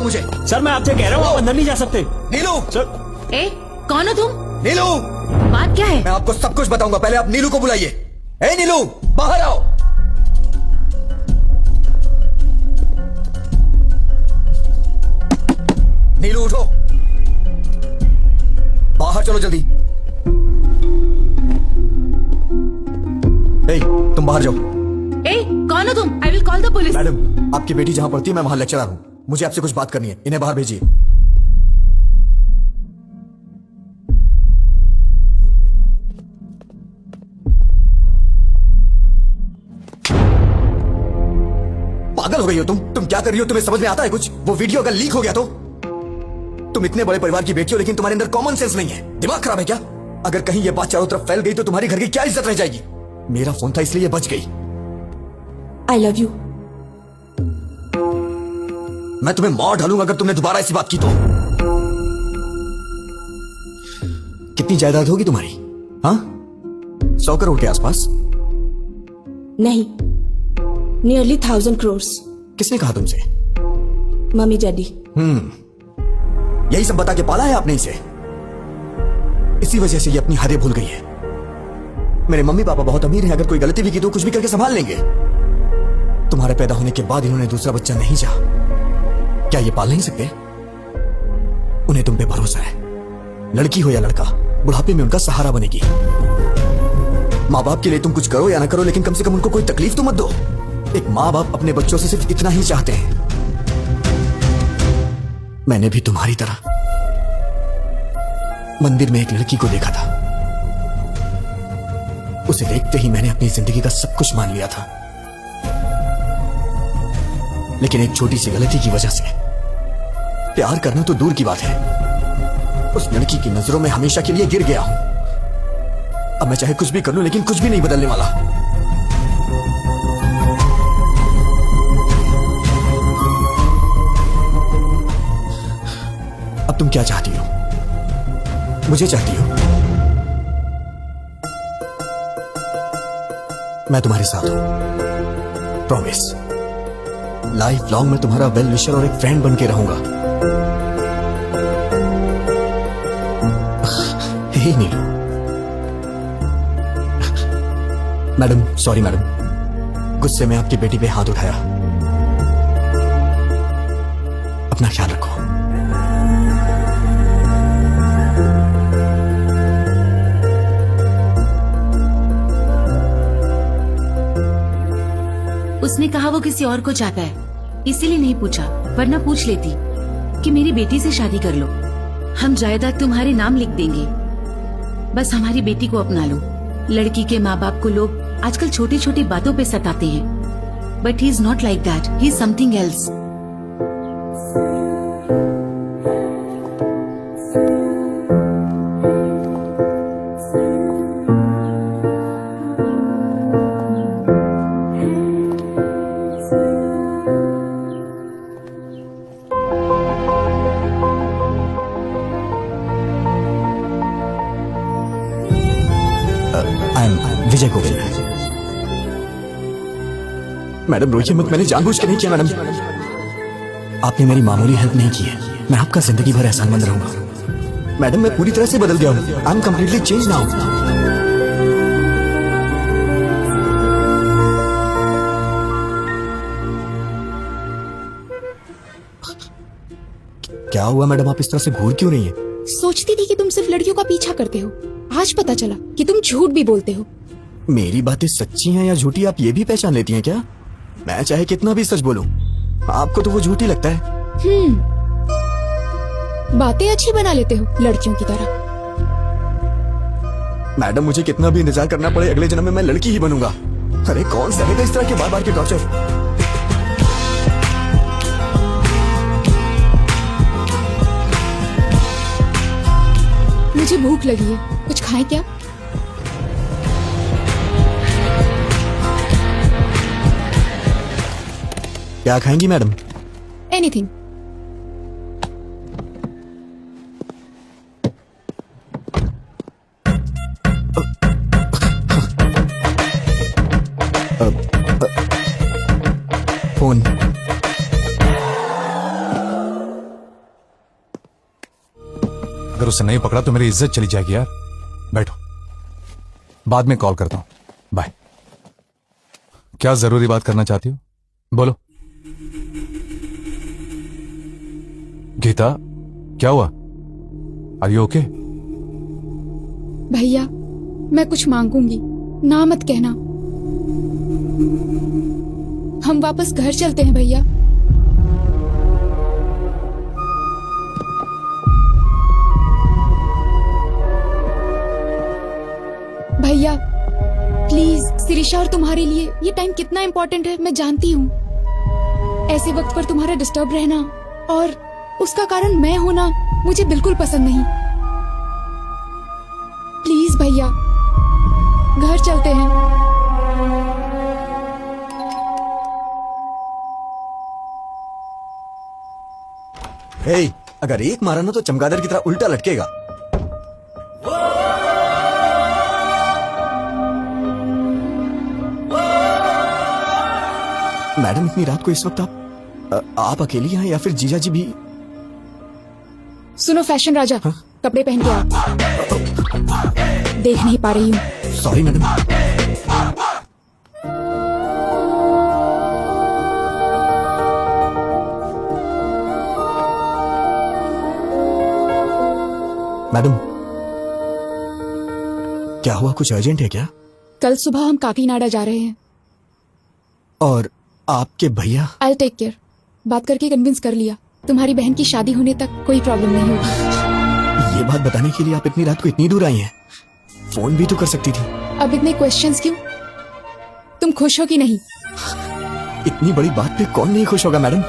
मुझे। सर मैं आपसे कह रहा हूँ आप अंदर नहीं जा सकते। नीलू सर ए, कौन हो तुम? नीलू, बात क्या है? मैं आपको सब कुछ बताऊंगा, पहले आप नीलू को बुलाइए। ए नीलू, बाहर आओ। नीलू उठो, बाहर चलो जल्दी। ए, तुम बाहर जाओ। ए, कौन हो तुम? I will call the police. Madam, आपकी बेटी जहां पढ़ती है मैं वहां लेक्चरर हूं, मुझे आपसे कुछ बात करनी है, इन्हें बाहर भेजिए। पागल हो गई हो तुम क्या कर रही हो? तुम्हें समझ में आता है कुछ? वो वीडियो अगर लीक हो गया तो? तुम इतने बड़े परिवार की बेटी हो लेकिन तुम्हारे अंदर कॉमन सेंस नहीं है, दिमाग खराब है क्या? अगर कहीं ये बात चारों तरफ फैल गई तो तुम्हारी घर की क्या इज्जत रह जाएगी? मेरा फोन था इसलिए बच गई। I love you. मैं तुम्हें मार डालूंगा अगर तुमने दोबारा ऐसी बात की तो। कितनी जायदाद होगी तुम्हारी? हाँ, 100 करोड़ के आसपास? नहीं, नियरली 1000 crores। किसने कहा तुमसे? Mummy daddy. यही सब बता के पाला है आपने इसे? इसी वजह से ये अपनी हदें भूल गई है। मेरे मम्मी पापा बहुत अमीर हैं, अगर कोई गलती भी की तो कुछ भी करके संभाल लेंगे। तुम्हारे पैदा होने के बाद इन्होंने दूसरा बच्चा नहीं चाहा, क्या ये पाल नहीं सकते? उन्हें तुम पे भरोसा है, लड़की हो या लड़का, बुढ़ापे में उनका सहारा बनेगी। माँ बाप के लिए तुम कुछ करो या ना करो, लेकिन कम से कम उनको कोई तकलीफ तो मत दो। एक माँ बाप अपने बच्चों से सिर्फ इतना ही चाहते हैं। मैंने भी तुम्हारी तरह मंदिर में एक लड़की को देखा था, उसे देखते ही मैंने अपनी जिंदगी का सब कुछ मान लिया था, लेकिन एक छोटी सी गलती की वजह से प्यार करना तो दूर की बात है, उस लड़की की नजरों में हमेशा के लिए गिर गया हूं। अब मैं चाहे कुछ भी कर लूं लेकिन कुछ भी नहीं बदलने वाला। अब तुम क्या चाहती हो? मुझे चाहती हो? मैं तुम्हारे साथ हूं, प्रॉमिस। लाइफ लॉन्ग मैं तुम्हारा वेल विशर और एक फ्रेंड बन के रहूंगा। हे नीलू। मैडम, सॉरी मैडम, गुस्से में आपकी बेटी पे हाथ उठाया। अपना ख्याल रखो। उसने कहा वो किसी और को चाहता है, इसीलिए नहीं पूछा, वरना पूछ लेती कि मेरी बेटी से शादी कर लो, हम जायदाद तुम्हारे नाम लिख देंगे, बस हमारी बेटी को अपना लो। लड़की के माँ बाप को लोग आजकल छोटी छोटी बातों पे सताते हैं, but he is not like that, he is something else. Vijay Govind. Madam रोइए मत, मैंने जानबूझ के नहीं किया मैडम। आपने मेरी मामूली हेल्प नहीं की है, मैं आपका जिंदगी भर एहसानमंद रहूंगा। मैडम मैं पूरी तरह से बदल गया हूं, I am completely change now. क्या हुआ मैडम, आप इस तरह से घूर क्यों रही हैं? सोचती थी कि तुम सिर्फ लड़कियों का पीछा करते हो, आज पता चला कि तुम झूठ भी बोलते हो। मेरी बातें सच्ची हैं या झूठी आप ये भी पहचान लेती हैं क्या? मैं चाहे कितना भी सच बोलूं, आपको तो वो झूठी लगता है। बातें अच्छी बना लेते हो लड़कियों की तरह। मैडम मुझे कितना भी इंतजार करना पड़े, अगले जन्म में मैं लड़की ही बनूंगा। अरे कौन सहेगा इस तरह के बार बार के टॉर्चर? मुझे भूख लगी है, कुछ खाएं क्या? क्या खाएंगी मैडम? एनीथिंग। फोन। अगर उसे नहीं पकड़ा तो मेरी इज्जत चली जाएगी यार। बैठो, बाद में कॉल करता हूं। बाय। क्या जरूरी बात करना चाहती हो? बोलो। गीता, क्या हुआ? Are you okay? भैया, मैं कुछ मांगूंगी, ना मत कहना। हम वापस घर चलते हैं भैया। भैया प्लीज, शिरीषा और तुम्हारे लिए ये टाइम कितना इम्पोर्टेंट है मैं जानती हूँ। ऐसे वक्त पर तुम्हारा डिस्टर्ब रहना और उसका कारण मैं होना मुझे बिल्कुल पसंद नहीं। प्लीज भैया, घर चलते हैं। हे, अगर एक मारा ना तो चमगादड़ की तरह उल्टा लटकेगा। मैडम, इतनी रात को इस वक्त आप अकेली हैं या फिर जीजा जी भी? सुनो फैशन राजा, हाँ? कपड़े पहन के आओ। देख नहीं पा रही हूँ। Sorry madam. मैडम, क्या हुआ? कुछ अर्जेंट है क्या? कल सुबह हम काकीनाडा जा रहे हैं। और आपके भैया? I take care. बात करके कन्विंस कर लिया। तुम्हारी बहन की शादी होने तक कोई प्रॉब्लम नहीं होगी। ये बात बताने के लिए आप इतनी रात को इतनी दूर आई हैं? फोन भी तो कर सकती थी। अब इतने क्वेश्चंस क्यों? तुम खुश हो कि नहीं? इतनी बड़ी बात पे कौन नहीं खुश होगा madam?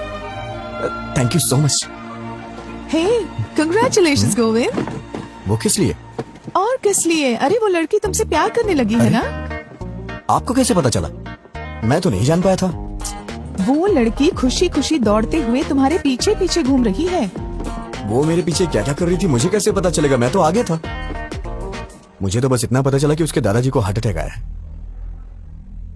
Thank you so much. Hey, congratulations Govind. वो किस लिए? और किस लिए? अरे वो लड़की तुमसे प्यार करने लगी है ना? आपको कैसे पता चला? मैं तो नहीं जान पाया था। वो लड़की खुशी खुशी दौड़ते हुए तुम्हारे पीछे पीछे घूम रही है। वो मेरे पीछे क्या क्या कर रही थी मुझे कैसे पता चलेगा? मैं तो आगे था। मुझे तो बस इतना पता चला कि उसके दादाजी को हार्ट अटैक आया है।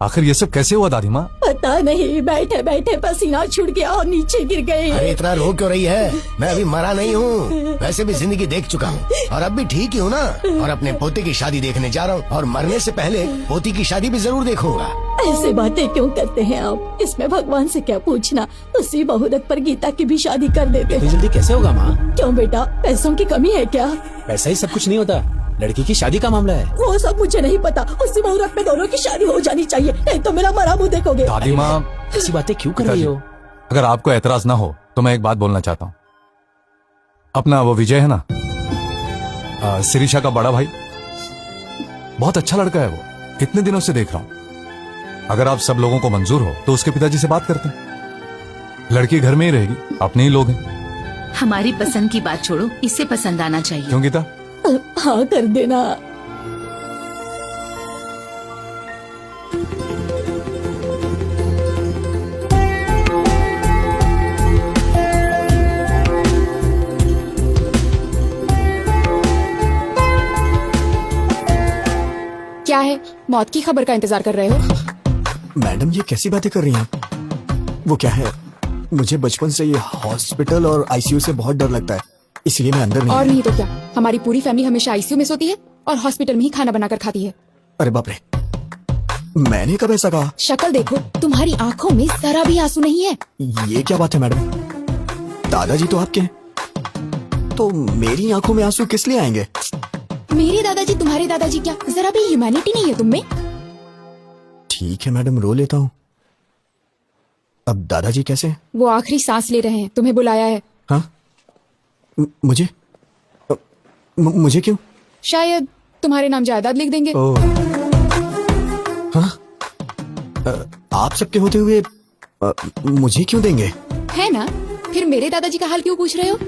आखिर ये सब कैसे हुआ दादी माँ? पता नहीं, बैठे बैठे पसीना छूट गया और नीचे गिर गए। अरे इतना रो क्यों रही है? मैं अभी मरा नहीं हूँ, वैसे भी जिंदगी देख चुका हूँ और अब भी ठीक ही हूँ ना। और अपने पोते की शादी देखने जा रहा हूँ और मरने से पहले पोती की शादी भी जरूर देखूंगा। ऐसे बातें क्यों करते हैं आप? इसमें भगवान से क्या पूछना? उसी मुहूर्त पर गीता की भी शादी कर देते इतनी हैं। जल्दी कैसे होगा माँ? क्यों बेटा, पैसों की कमी है क्या? पैसा ही सब कुछ नहीं होता, लड़की की शादी का मामला है। वो सब मुझे नहीं पता। उसी मुहूर्त में दोनों की शादी हो जानी चाहिए, नहीं तो मेरा मरा मुंह देखोगे। दादी माँ, ऐसी बातें क्यों कर रही हो? अगर आपको एतराज ना हो तो मैं एक बात बोलना चाहता हूँ। अपना वो विजय है ना, शिरीषा का बड़ा भाई, बहुत अच्छा लड़का है वो। कितने दिनों से देख रहा हूँ। अगर आप सब लोगों को मंजूर हो तो उसके पिताजी से बात करते हैं। लड़की घर में ही रहेगी, अपने ही लोग हैं। हमारी पसंद की बात छोड़ो, इसे पसंद आना चाहिए। क्यों गीता? हाँ कर देना। क्या है, मौत की खबर का इंतजार कर रहे हो? मैडम, ये कैसी बातें कर रही हैं आप? वो क्या है, मुझे बचपन से ये हॉस्पिटल और आईसीयू से बहुत डर लगता है, इसलिए मैं अंदर नहीं और आया। नहीं तो क्या, हमारी पूरी फैमिली हमेशा आईसीयू में सोती है और हॉस्पिटल में ही खाना बनाकर खाती है। अरे बाप रे, मैंने कब ऐसा कहा? शक्ल देखो, तुम्हारी आंखों में जरा भी आंसू नहीं है। ये क्या बात है मैडम? दादाजी तो आपके हैं, तो मेरी आंखों में आंसू किस लिए आएंगे? मेरे दादाजी तुम्हारे दादाजी क्या, जरा भी ह्यूमैनिटी नहीं है तुम में? ठीक है मैडम, रो लेता हूँ। अब दादाजी कैसे हैं? वो आखिरी सांस ले रहे हैं, तुम्हें बुलाया है। हाँ? मुझे मुझे क्यों? शायद तुम्हारे नाम जायदाद लिख देंगे। ओ, हाँ? आप सबके होते हुए मुझे क्यों देंगे? है ना? फिर मेरे दादाजी का हाल क्यों पूछ रहे हो?